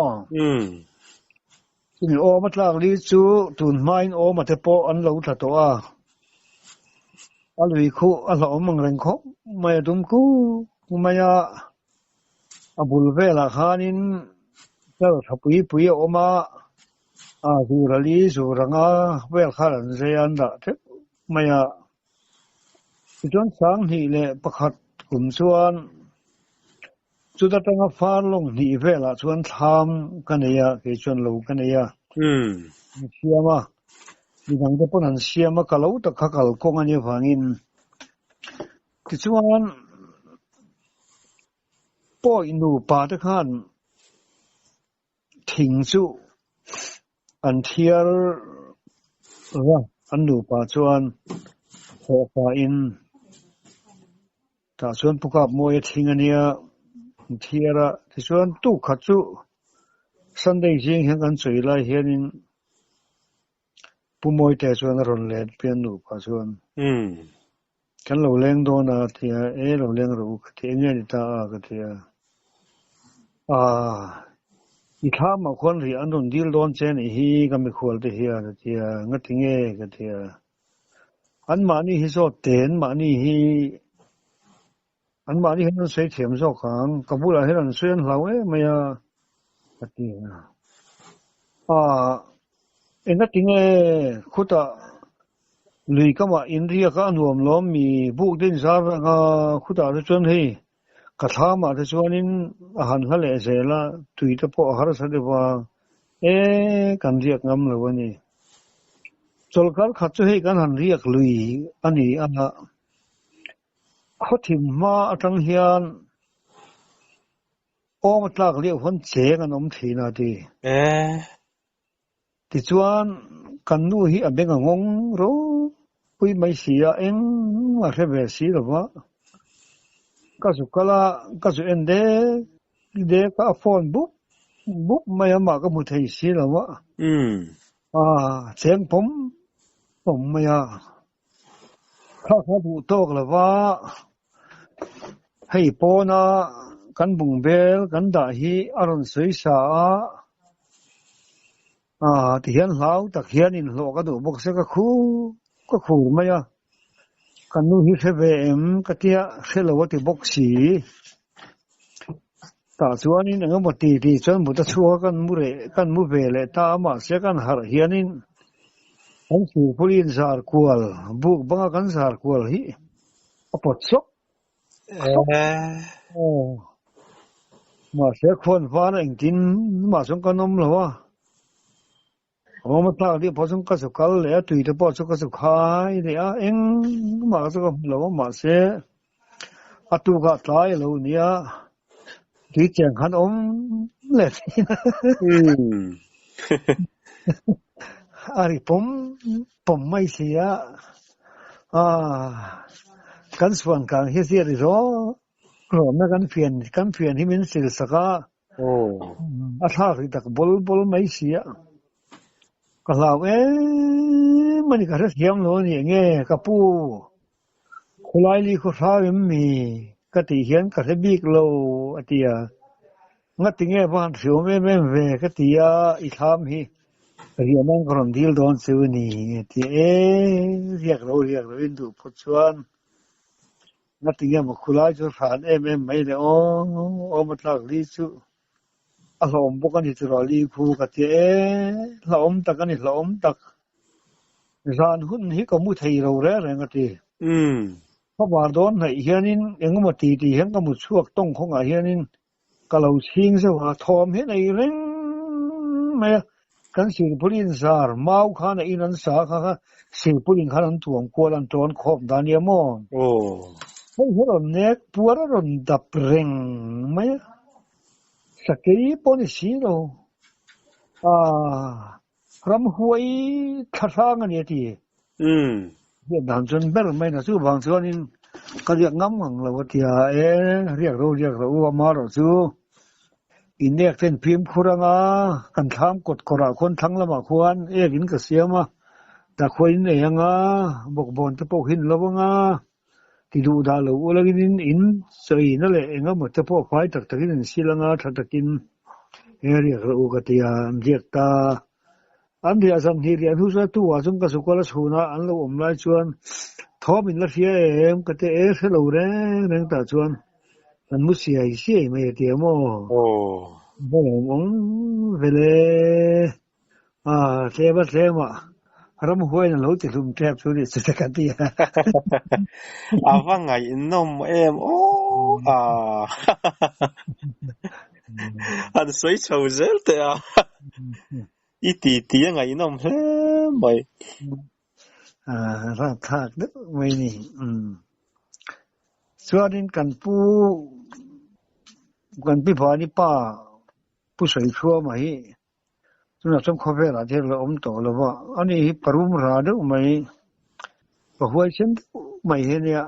ni omatak li chu tun main omate po an lo tha to alwi khu ala omang reng kho mai dum ku maya abul vela khanin แล้วถ้าปุยออกมาดูรลีสูรังเวลคันเซียนดะไม่จนสังหีเลยประคัดกุมส่วนสุดท้ายฟ้าลงหีเวลส่วนทำกันเนี่ยเกี่ยวชวนลูกกันเนี่ยเสียมาดิฉันจะพูดนั้นเสียมาkalauตะขักกงอันนี้ฟังอินที่ส่วนป้ออินูปาตะขันทิ้งสู่อันเทียร์อันนูปาส่วนขอฟ้าอินถ้าส่วนพวกมวยทิ้งอันนี้เทียระที่ส่วนตู้ขัดสู่สันเดงจริงเห็นกันสวยเลยเห็นผู้มวยแต่ส่วนรุนแรงเปลี่ยนนูปาส่วนกันเราเลี้ยงโดนที่เราเลี้ยงรู้ที่เงี้ยนี่ตาก็ที่อีกข้ามมาคนที่อันนู้นดีลโดนเช่นฮีก็ไม่ควรที่ฮีก็ที่งัดทิ้งเองก็ที่อันมานี่ฮิโซเต็นมานี่ฮีอันมานี่เห็นใส่เทียมโซขังกับผู้ใดเห็นเส้นเราไม่ก็ที่เอ็งก็ทิ้งคุตะลุยก็มาอินเดียก็รวมล้อมมีบุกดินซาร์ก็คุตะที่ชวนให้กระทำมาที่ชวนนี้อาหารทะเลเสร็จแล้วตุยตะพออาหารเสร็จว่ากันเรียกงำเลยวันนี้จลการขัดให้กันหันเรียกลุยอันนี้เขาถิ่มมาตั้งเฮียนมาตากเรียกคนเจกันทีนาทีที่ชวนกันนู่นอันเป็นงงรู้ปุยไม่เสียเองมาเทเวสีหรือวะก็สุกละก็สุเอ็นเดก็ฟอนบุ๊บไม่มาก็มุทัยสีหรือวะเสียงผมไม่ข้าผู้โตกหรือวะให้ปอนะกันบุงเบลกันด่าฮีอารมณ์สวยสาที่เห็นเหล่าตะเคียนอินโลก็ดูบอกเสก็คู่ไม่กันนู่นฮิเทเวมก็เที่ยเสลวติบอกสีตาส่วนนี้นั่งมาตีจนบุตรชัวกันมุเบลตามาเสกันหาเฮียนินอันสูพูลินสารกวลบุกบังกันสารกวลฮีปดซกมาเสกคนฟ้านั่งกินมาสงกันนมหรอวะมาตากที่พอสงกัสุกัลเลยตุยที่พอสงกัสุขายเนี่ยเอ็งมาสงกัเรามาเสตุกะตายเราเนี่ยที่เจียงขันเลยอะไรผมไม่เสียกันส่วนกลางเฮียดิโรกรอบนะกันเพียนที่มันสื่อสักอาท่าที่ตักบอลไม่เสียก็เรามันก็เสียงโน่นอย่างเงี้ยกับผู้คนไล่ลีคนท้ามันมีกติเห็นกับบีกโลอติยางัดติงเงี้ยบ้านเสียวไม่เวกติยาอีทามฮีเรียนนั่งกรอนดีลโดนซื้อนี่ที่เรียกเราอินดูพุทธชวนงัดติงเงี้ยมาคุไล่จุดผ่านไม่เลยมาตักลีสุเราบอกกันที่เราลีคู่กับที่เราตักกันที่เราตักจานหุ่นที่ก็มุทัยเราเรื่องกันที่เพราะว่าโดนให้เฮียนินยังก็มาตีเห็นก็มุดช่วงต้องของเฮียนินก็เราชิงซะว่าทอมเห็นไอ้เร่งไม่กันสิพูลินสาร์มาข้างอินันสาข้าสิพูลินข้านันตัวกวนตัวขอบดานียมอนให้เห็นเราเน็กปัวเราดับเร่งไม่สักกี่ปนิสิโรรำหวยท่าทางนี่ที่เวียดนามจนเบลไม่น่าสู้บางส่วนนี้ก็เรียกงำของเราที่เรียกเราว่ามาเราสู้อินเดียเป็นพิมพ์คุรังกันทำกดกระคนทั้งละมาควรกินกระเสียมาแต่คนเนี่ยยังบอกบอลจะพกหินแล้วว่าที่ดูดาลูแล้วกินอินใส่นั่นแหละเองก็หมดจะพกไฟตักกินสิลังถ้าตักกินเรียกเราก็ที่เรียกตาอันที่อาศัยที่เรียนรู้สึกตัวจนกระสุกละชูนะอันเราอมไล่ชวนท้อมินละเสียก็จะเสลวเรื่องตาชวนมันมุเสียไม่เตียม vele tema ram huai na lo ti lum trap su ni sakati avangai nom em an soi chou zel te iti ngai nom hle mai ra thak de mai ni suarin kan pu pha ni pa pu sei chua mai suna som khobe la de lo om to lo ba ani parum ra de mai pa huai chen mai he ya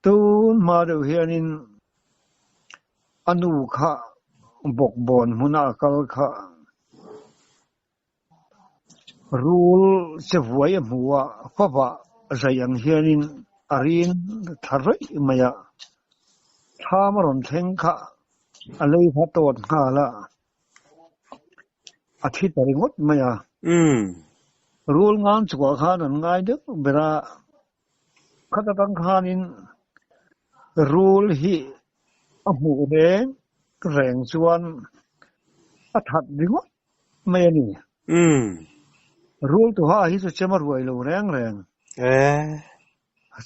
tu ma de hianin anu kha bok bon huna kal kha rule se vuai huwa fa ba zayang hianin arin tharai maya thamaron theng kha alei pha tot kha la athi taringot maya rule ngan chwa kha nan ngai de bera khata tang khanin rule hi amu reng chuan athat dingot mai ni rule to ha hi so chemar huai lo reng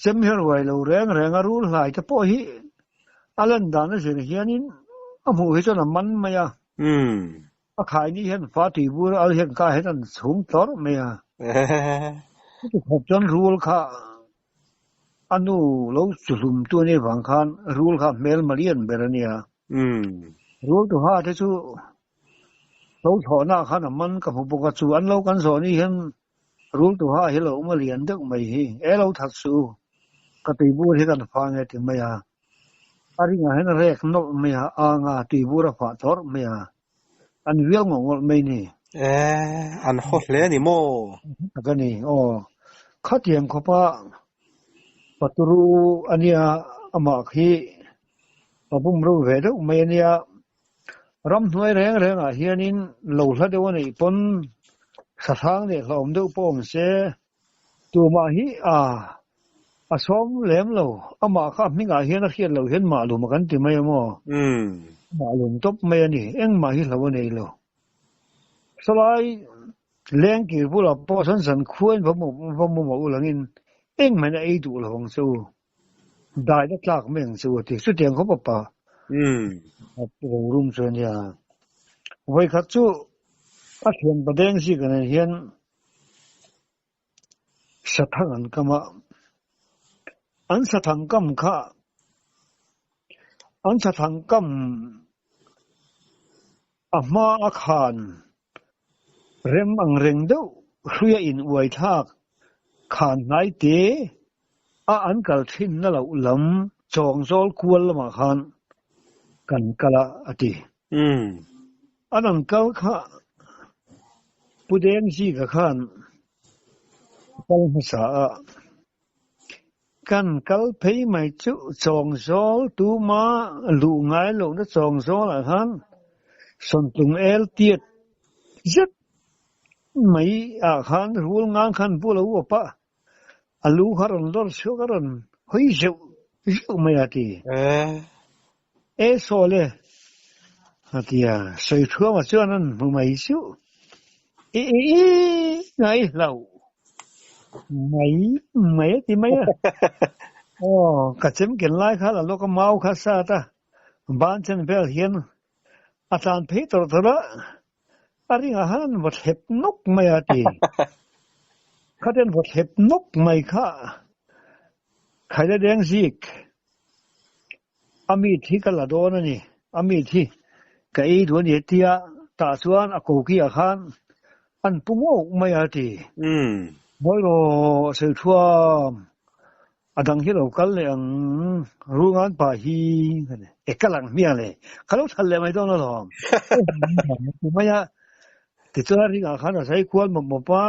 chem her huai lo reng a rule lai ta po hi alan dan se hianin amu hi so na man maya a khai ni hen fa ti bu al hen ka hen chum tor maya tu khop jon rule kha anu lo chulum tu ni wang khan rule kha mel malian berania rule to ha te chu lo thona khan man ka bu ka chu an lo kan so ni hen rule to ha hello malian dak mai hi elo thak su ka ti bu he kan fa nge ti maya ari nga hen rek no maya anga ti bu ra fa tor maya an wiel ngol mai ni an hot le ni mo ka ni khatiam kho pa paturu ania ama khi abum ro ve do mai nia ram hnuai reng a hianin lo hla de woni pon sathang le hlom do pom se tu ma hi a som lem lo ama kha minga hian a khian lo hen ma lu ma kan ti mai mo ma lum top mai ni eng ma hi lo nei lo salai leng ki bu la po san khuan mo ulangin eng man ai du lo hong su dai da tlak meng su ti su tiang kho pa rum chen ya wei kha chu a thian ba deng si kan hian sathang an kama an sathang kam kha an sathang kam ama khan rem ang reng do hruya in uai thak khan nai te an kal thin na lo lam chong zol kual ma khan kan kala ati anang kal kha pudeng si ka khan kal sa kan kal phei mai chu chong zol tu ma lu ngai lo na chong zol a khan son tung el tiet zet mai a khan rul ngang khan pu lo pa alu kharon dor sugaron hoi ju mai ati sole atia sei thua ma chuan mu mai chu ngai lo mai ti mai ka chem ken lai kha la lo ka mau kha sa ta ban chen bel hian atan phe tor tora ari nga han wat hep nok mai ati khaden wat hep nok mai kha khaida deng zik ami thi kala don ani ami thi kai thon ye tia ta chuan a ko ki a khan an pumo mai ati moi ro se thua adang hi lo kal le ang rungan pa hi ekalang mia le khalo thal le mai don lo mai ya ti chu ri nga khan sai kwal mo pa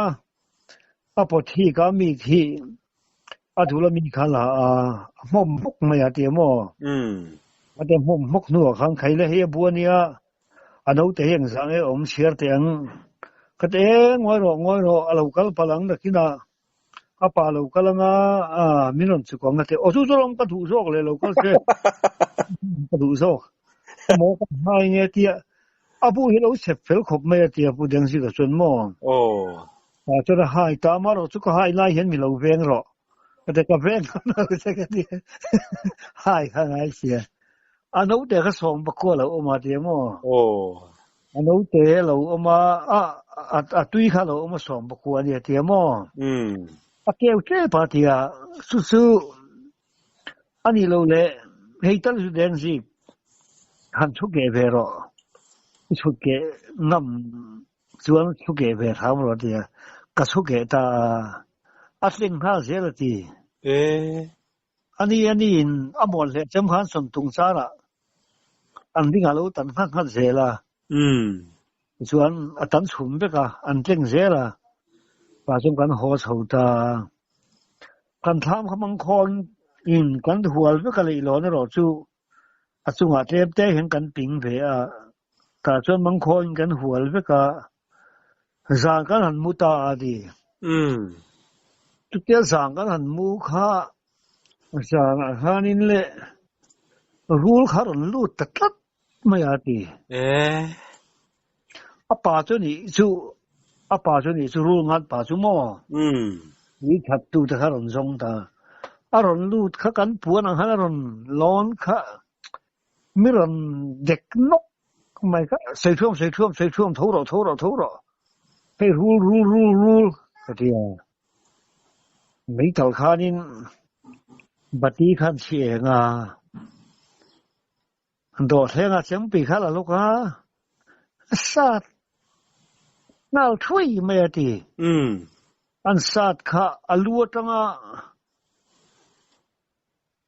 apo thi ka mi thi adula mi khala mom mok mai ati mo ate mom mok nu khan khaile he buania anau te heng sang e om share te ang kate ngoi ro alo kal palang da kina apa lo kalanga minon chu kong ate osu zolom ka thu sok le lo kal se ka thu sok หมอก็ให้เนี่ยเตียอาบุเฮโลเซฟเฟลขบไม่เตียผู้เดงสิก็ส่วนหมอโอ้จะได้ให้ตามมาเราสุกให้ไล่เห็นมีเราเวงหรอแต่ก็เวงนะก็จะกันดิให้ข้างไงเสียอันนู้นเด็กก็ส่งประกวดเราออกมาเตียหมอโอ้อันนู้นเตะเราออกมาตุยเขาเราออกมาส่งประกวดเนี่ยเตียหมอเกี่ยวเจ้าปาเตียสู้อันนี้เราเลยให้ตั้งสุดเด่นสิหันชุกเกเบรอชุกเกน้ำส่วนชุกเกเบรทำรถเดียก็ชุกเกตาอัดลิงข้าเสียละทีอันนี้อมอลเลยจำคัญสมตุงสาระอันที่เราตันข้างเสียละส่วนตันสุ่มไปก็อันเจงเสียละป่าจำกันหัวเสาตากันทำขมังคนกันหัวไปก็เลยหลอนรอจูสุงาเทพเตเห็นกันปิงเพียแต่ส่วนบางคนกันหัวไปก็สร้างกันหันมุตาดีทุกเรื่องสร้างกันหันมุขะสร้างหันนี่แหละรูลขาดรูดตัดไม่อาดีป่าจนี่จู่รูลงัดป่าจู่หม้อนี่ขัดตู้ตะขาดสงตาอารอนรูดข้ากันผัวนังหันอารอนร้อนข้ามิรันเด็กนกไม่ก็ใส่ท่วมทุรให้รูลก็เดียวไม่ต่อข้านี่บัดนี้ขันเชียงโดดแทงเสียงปีข้าละลูกสัตว์น่าช่วยไม่ดีอันสัตว์ข้าอลัวจัง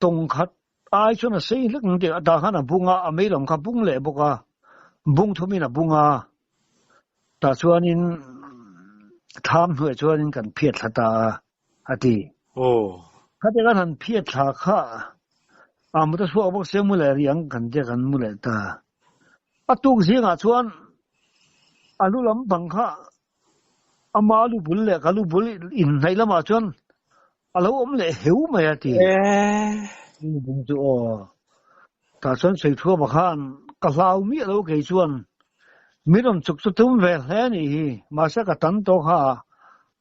ตรงขัดไอ้ชนเสียลึกเดียวดาหันบุงอเมริกันบุงเล่บุกบุงทุมีนะบุงแต่ส่วนนี้ทำหัวส่วนนี้กันเพียรตาอดีโอ้ถ้าเด็กกันเพียรตาข้ามุตสวบอกเสียงมุเลรียงกันเด็กกันมุเลตาตุกเสียงส่วนลุลำบังข้ามาลุบุลเล่กัลุบุลอินในละมาส่วนเราเล่หิวไม่ดีบุญจูแต่ส่วนใส่ทั่วบ้านก็ลาวมีเราเกี่ยส่วนมีรำสุกตุ้มเวลแห่นี่มาเสกตันโตข้า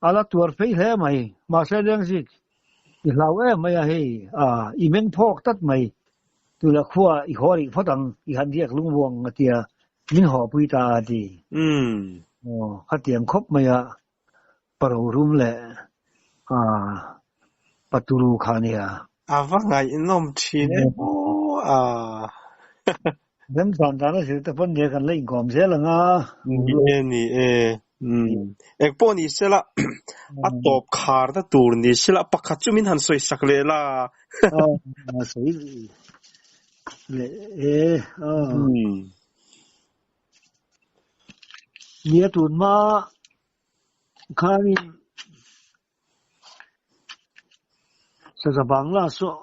อะไรตัวเฟยแห่ไหมมาเสกเรื่องสิลาวไม่ให้อีเมนพอกตัดไหมตัวละขั้วอีหัวอีกพอดังอีหันเรียกลุงวงเตียมินหอปุยตาดีข้าเตียงครบไหมปรรุ่มแหละปัตุรูขานี่ว่าไงน้องชีเนี่ยเรื่องสันดานสิแต่พ้นเดียกันเลยก่อมเสียละนี่เอกปนี่เสละตบขาร์ตตูร์นี่เสละปักขัดจุมินหันสวยสักเลยล่ะสวยเลยเนี่ยตูนมาข้านี่จะบังล่าสุด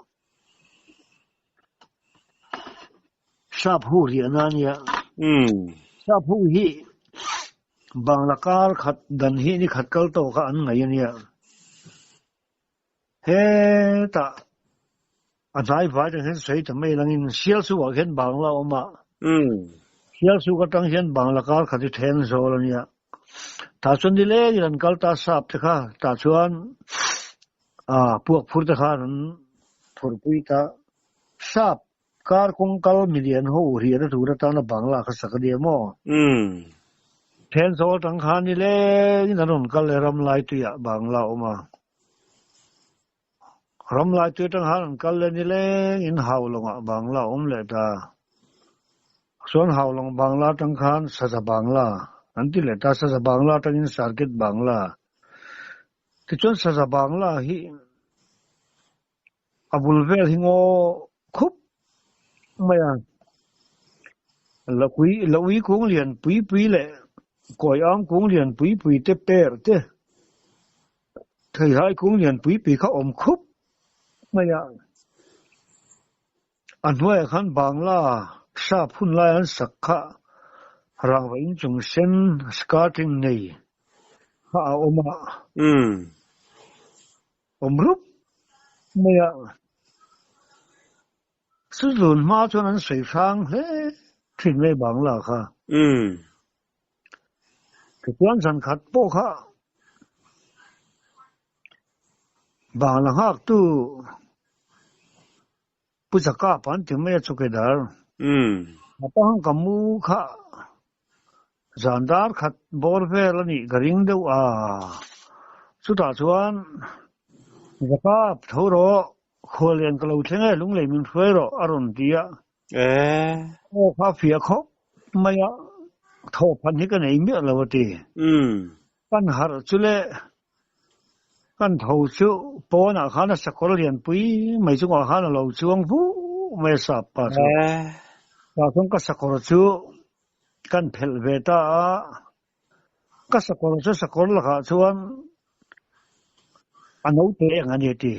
ชาพูเรียนเนี่ยชาพูฮีบังละกาลขัดดันฮีนี่ขัดกัลโตกันไงเนี่ยเฮ้ตาอาจารย์ฝ่ายจะเห็นสวยแต่ไม่ลังอินเชียลสู้ว่าเห็นบังละออกมาเชียลสู้ก็ตั้งเห็นบังละกาลขัดที่เทนโซลเนี่ยถ้าส่วนดีเล่ยันกัลตาสับจะค่ะถ้าส่วนพวกพุทธคานั้นผลปุยตาทราบการคงกัลมิเลียนหูเรียนถูกตานบังลาขสักเดียมแทนโซตังคานี่เล่นี่นั่นกัลเลยรำลายตัวบังลาออกมารำลายตัวตังคากัลเลยนี่เล่อินหาวลงบังลาเลยตาส่วนหาวลงบังลาตังคานสัจบังลาอันที่เลยตาสัจบังลาตังอินสารกิจบังลาที่จนสัจบังลาฮีบุลเวลหิงโอคุบไม่ละคุยคงเรียนปุยเลยก่อยคงเรียนปุยเตเปรเตเธอให้คงเรียนปุยเขาอมคุบไม่อันว่าขันบางล่าชาพุ่นลายอันสักขะรังไว้จงเส้นสกัดทิ้งนี่ข้าอมรุปไม่สุดหลุนมาจนนั้นใส่ฟังเฮ้ ทิ้งไว้บางล่ะค่ะทุกวันสันขัดโปค่ะบางละหักตู้ผู้จัดการปันถึงไม่สุกดาร์มาตั้งกับมูค่ะจันดาร์ขัดบอลเฟลนี่กริ่งเดียวสุดท้ายชวนจักรทอรอขอเลียนกล่าวเชงลุงเลยมินเฟรออารมณ์ดีโอ้ข้าเฟียเขาไม่ทอพันที่กันเองเมื่อละวันที่กันหาจุเลกันทอชูปอนาขานะสักคนเรียนปุยไม่จุงอาหารเราช่วงผู้ไม่ทราบปัจจุบันก็สักคนชูกันเพลเวต้าก็สักคนละค่ะชวนอันนู้นเองอันนี้ที่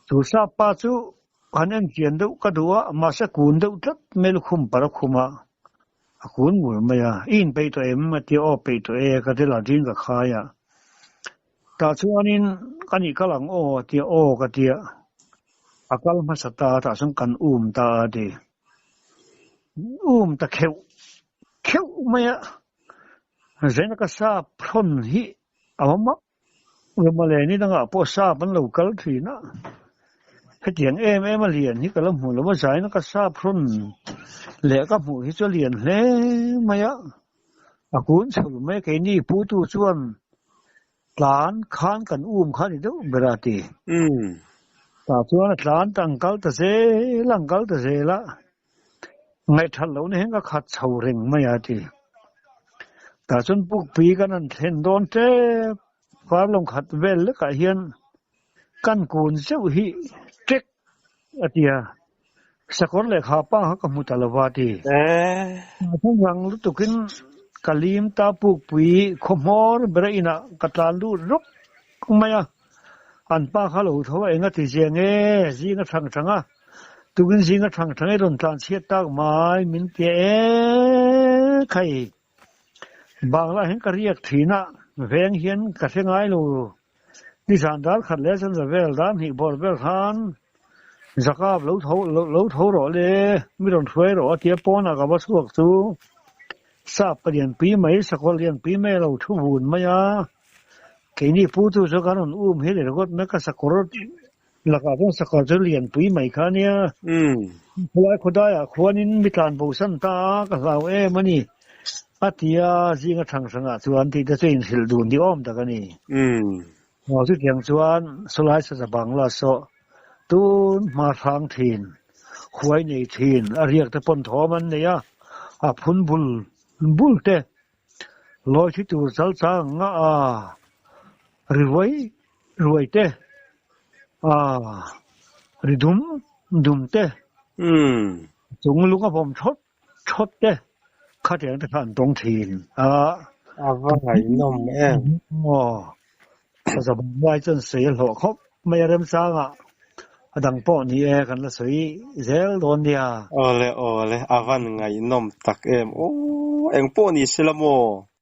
สุสาปัจจุอันนั้นเขียนดูก็ดูว่ามาสักคนดูจัดไม่รู้คุมปะคุมาคุณหมดไม่อินไปตัวเองมาที่ออกไปตัวเองก็ที่หลังทิ้งกับใครแต่ช่วงนี้กันอีกหลังที่ก็ที่อาการมาสตาแต่สำคัญตาดีตะเขียวไม่เจนก็ทราบพ้นหิเอามามาเลยนี่ตั้งแต่พอทราบมันเราก็ทีนะให้เถียงมาเรียนนี่ก็ลำหูแล้วว่าใจนั่นก็ทราบพ้นเหลือกับหูที่จะเรียนเลยไม่คุณสรุปไม่แค่นี้ผู้ตู้ชวนหลานค้านกันข้านอีกแล้วเบราตีแต่ชวนหลานตั้งกัลตะเซลังกัลตะเซละไงทันเราเนี่ยก็ขัดเฉาเร่งไม่ทีแต่จนปุกปีกันนั่นเห็นโดนเจ็บความลงขัดเวลแล้วก็เฮียนกันกูนเจ้าหิเจ็กอเดียสกอนเลยขาป้าเขาก็มุตลวาตีทั้งยังรู้ตุกินกะลีมตาปุกปีขมอร์เบรอินะกะตาลูรกไม่อันป้าเขาหลูเท่าเองก็ติเสียงซีก็ทั้งตุกินซีก็ทั้งโดนตานเชียตากไม้มินเปียใครบางละเห็นก็เรียกทีนะเวียงเฮียนกะเสงไงลูดิฉันดาร์ขัดเลสันจะเวลดานหิบอลเวลขันสักกับรู้เท่ารอเลยไม่ต้องช่วยรอเทียบปนกับวัสดุสูทราบประเด็นปีใหม่สักคนเรียนปีใหม่เราทุบุญไหมแค่นี้พูดถึงสักการณ์เห็นเลยก็แม้ก็สักคนหลักการสักคนจะเรียนปีใหม่ค่ะเนี่ยคนใดคนได้คนนี้มีการบูชาตากับเรามันนี่อาทิตย์สิ่งทางสังกัดส่วนที่จะเป็นศิลป์ดูนที่อ้อมตะกันนี่หมอสุดอย่างส่วนสลายสัจบังลาโซตูนมาทางทีนหวยในทีนเรียกแต่ปนทอมันเนี่ยพุนบุลเตลอยที่ตูสัลซังรวยเตริดุมเตจงลุงกับผมชดเตข้าเถียงแต่ผ่านตรงทีนว่าไงน้องจะบอกว่าจนเสียหลอกเขาไม่เริ่มสร้างดังป้อนี่กันละสวยเซลโดนเดียเลยวันไงน้องตักโอ้เอ็งป้อนี่สิละโม